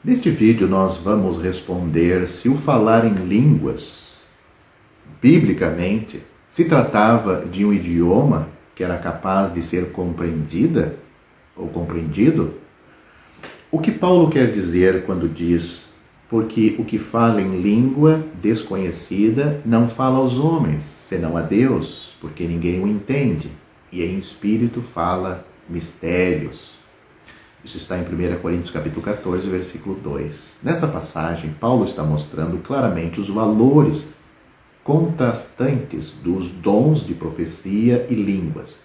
Neste vídeo nós vamos responder se o falar em línguas, biblicamente, se tratava de um idioma que era capaz de ser compreendida ou compreendido. O que Paulo quer dizer quando diz: porque o que fala em língua desconhecida não fala aos homens, senão a Deus, porque ninguém o entende, e em espírito fala mistérios. Isso está em 1 Coríntios capítulo 14, versículo 2. Nesta passagem, Paulo está mostrando claramente os valores contrastantes dos dons de profecia e línguas.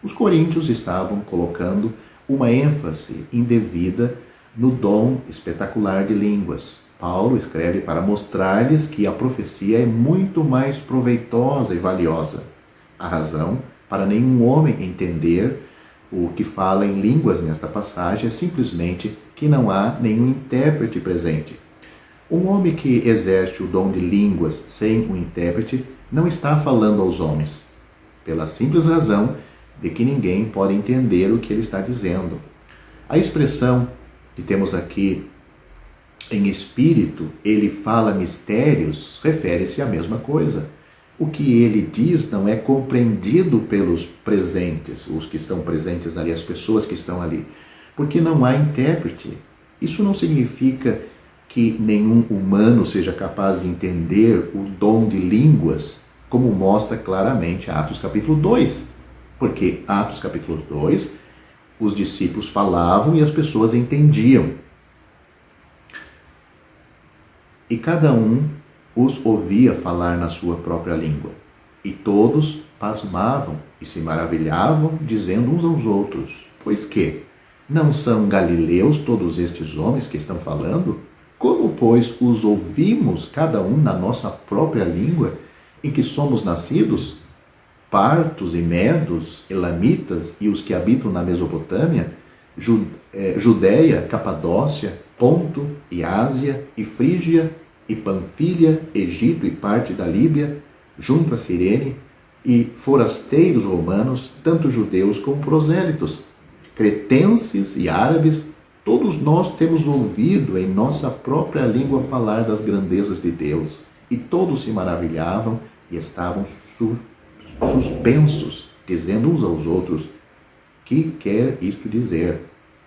Os coríntios estavam colocando uma ênfase indevida no dom espetacular de línguas. Paulo escreve para mostrar-lhes que a profecia é muito mais proveitosa e valiosa. A razão para nenhum homem entender o que fala em línguas nesta passagem é simplesmente que não há nenhum intérprete presente. Um homem que exerce o dom de línguas sem um intérprete não está falando aos homens, pela simples razão de que ninguém pode entender o que ele está dizendo. A expressão que temos aqui, em espírito, ele fala mistérios, refere-se à mesma coisa. O que ele diz não é compreendido pelos presentes, os que estão presentes ali, as pessoas que estão ali, porque não há intérprete. Isso não significa que nenhum humano seja capaz de entender o dom de línguas, como mostra claramente Atos capítulo 2. Porque Atos capítulo 2, os discípulos falavam e as pessoas entendiam. E cada um os ouvia falar na sua própria língua. E todos pasmavam e se maravilhavam, dizendo uns aos outros: pois que não são galileus todos estes homens que estão falando? Como, pois, os ouvimos cada um na nossa própria língua em que somos nascidos? Partos e medos, elamitas e os que habitam na Mesopotâmia, Judéia, Capadócia, Ponto e Ásia e Frígia e Panfilha, Egito e parte da Líbia, junto a Cirene, e forasteiros romanos, tanto judeus como prosélitos, cretenses e árabes, todos nós temos ouvido em nossa própria língua falar das grandezas de Deus, e todos se maravilhavam e estavam suspensos, dizendo uns aos outros: que quer isto dizer?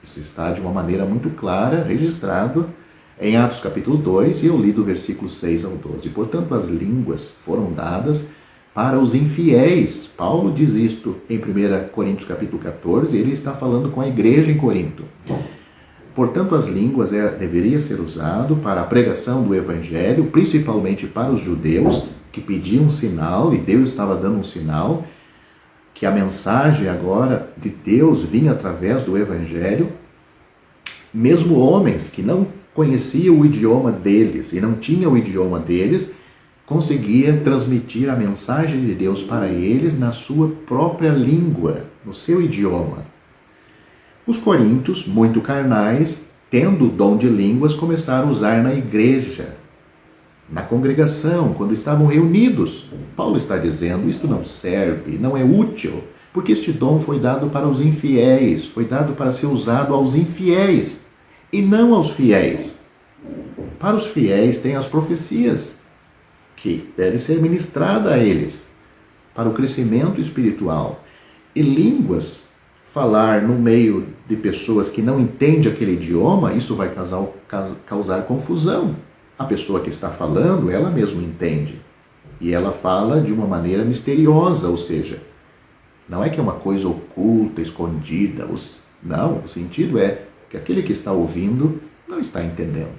Isso está de uma maneira muito clara registrado em Atos capítulo 2, e eu li do versículo 6 ao 12. Portanto, as línguas foram dadas para os infiéis. Paulo diz isto em 1 Coríntios capítulo 14, ele está falando com a igreja em Corinto. Portanto, as línguas deveria ser usado para a pregação do evangelho, principalmente para os judeus, que pediam um sinal, e Deus estava dando um sinal, que a mensagem agora de Deus vinha através do evangelho. Mesmo homens que não conheciam o idioma deles e não tinham o idioma deles, conseguia transmitir a mensagem de Deus para eles na sua própria língua, no seu idioma. Os coríntios, muito carnais, tendo o dom de línguas, começaram a usar na igreja, na congregação, quando estavam reunidos. Paulo está dizendo: isto não serve, não é útil, porque este dom foi dado para os infiéis, foi dado para ser usado aos infiéis e não aos fiéis. Para os fiéis tem as profecias, que devem ser ministradas a eles, para o crescimento espiritual. E línguas, falar no meio de pessoas que não entendem aquele idioma, isso vai causar confusão. A pessoa que está falando, ela mesma entende. E ela fala de uma maneira misteriosa, ou seja, não é que é uma coisa oculta, escondida. Não, o sentido é que aquele que está ouvindo não está entendendo.